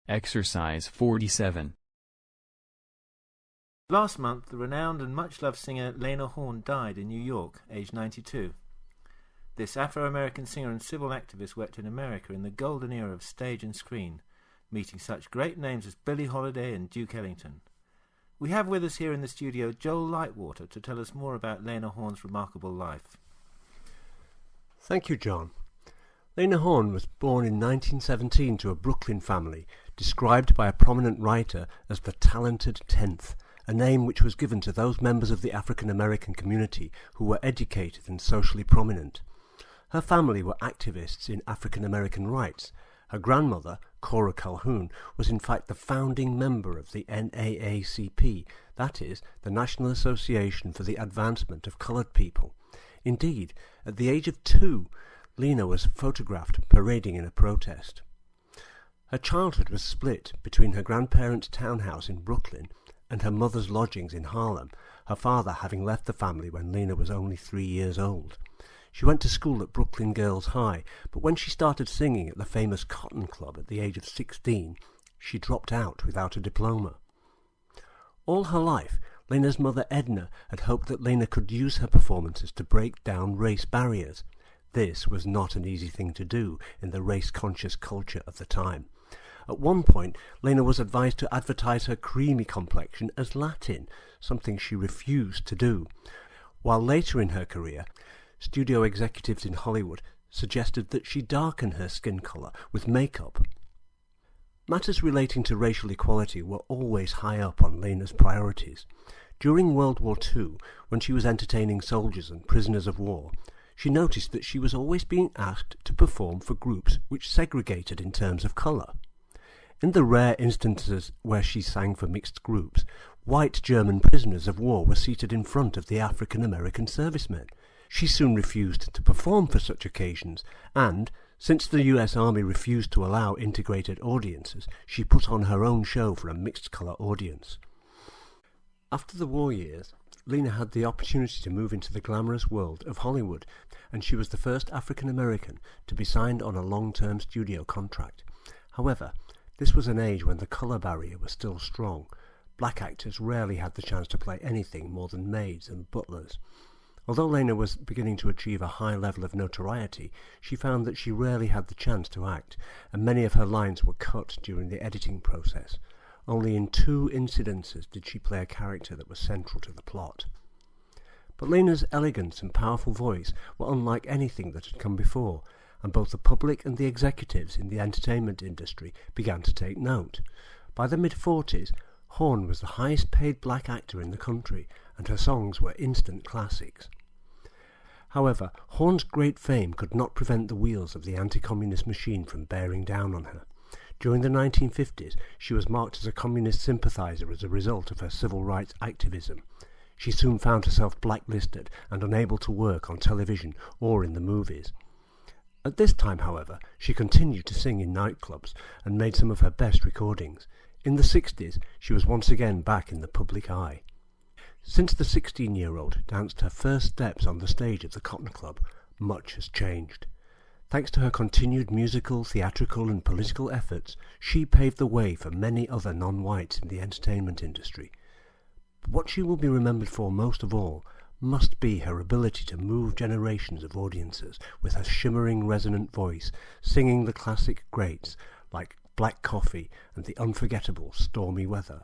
Exercise 47. Last month, the renowned and much-loved singer Lena Horne died in New York, aged 92. This Afro-American singer and civil activist worked in America in the golden era of stage and screen, meeting such great names as Billie Holiday and Duke Ellington. We have with us here in the studio Joel Lightwater to tell us more about Lena Horne's remarkable life. Thank you, John. Lena Horne was born in 1917 to a Brooklyn family, described by a prominent writer as the talented 10th, a name which was given to those members of the African American community who were educated and socially prominent. Her family were activists in African American rights. Her grandmother, Cora Calhoun, was in fact the founding member of the NAACP, that is, the National Association for the Advancement of Colored People. Indeed, at the age of 2, Lena was photographed parading in a protest. Her childhood was split between her grandparents' townhouse in Brooklyn and her mother's lodgings in Harlem, her father having left the family when Lena was only 3 years old. She went to school at Brooklyn Girls High, but when she started singing at the famous Cotton Club at the age of 16, she dropped out without a diploma. All her life, Lena's mother Edna had hoped that Lena could use her performances to break down race barriers. This was not an easy thing to do in the race-conscious culture of the time. At one point, Lena was advised to advertise her creamy complexion as Latin, something she refused to do, while later in her career, studio executives in Hollywood suggested that she darken her skin colour with makeup. Matters relating to racial equality were always high up on Lena's priorities. During World War II, when she was entertaining soldiers and prisoners of war, she noticed that she was always being asked to perform for groups which segregated in terms of colour. In the rare instances where she sang for mixed groups, white German prisoners of war were seated in front of the African American servicemen. She soon refused to perform for such occasions, and, since the US Army refused to allow integrated audiences, she put on her own show for a mixed-colour audience. After the war years, Lena had the opportunity to move into the glamorous world of Hollywood, and she was the first African American to be signed on a long-term studio contract. However, this was an age when the colour barrier was still strong. Black actors rarely had the chance to play anything more than maids and butlers. Although Lena was beginning to achieve a high level of notoriety, she found that she rarely had the chance to act, and many of her lines were cut during the editing process. Only in 2 incidences did she play a character that was central to the plot. But Lena's elegance and powerful voice were unlike anything that had come before, and both the public and the executives in the entertainment industry began to take note. By the mid-40s, Horne was the highest-paid black actor in the country, and her songs were instant classics. However, Horne's great fame could not prevent the wheels of the anti-communist machine from bearing down on her. During the 1950s, she was marked as a communist sympathizer as a result of her civil rights activism. She soon found herself blacklisted and unable to work on television or in the movies. At this time, however, she continued to sing in nightclubs and made some of her best recordings. In the 60s, she was once again back in the public eye. Since the 16-year-old danced her first steps on the stage of the Cotton Club, much has changed. Thanks to her continued musical, theatrical and political efforts, she paved the way for many other non-whites in the entertainment industry. But what she will be remembered for most of all must be her ability to move generations of audiences with her shimmering resonant voice, singing the classic greats like Black Coffee and the unforgettable Stormy Weather.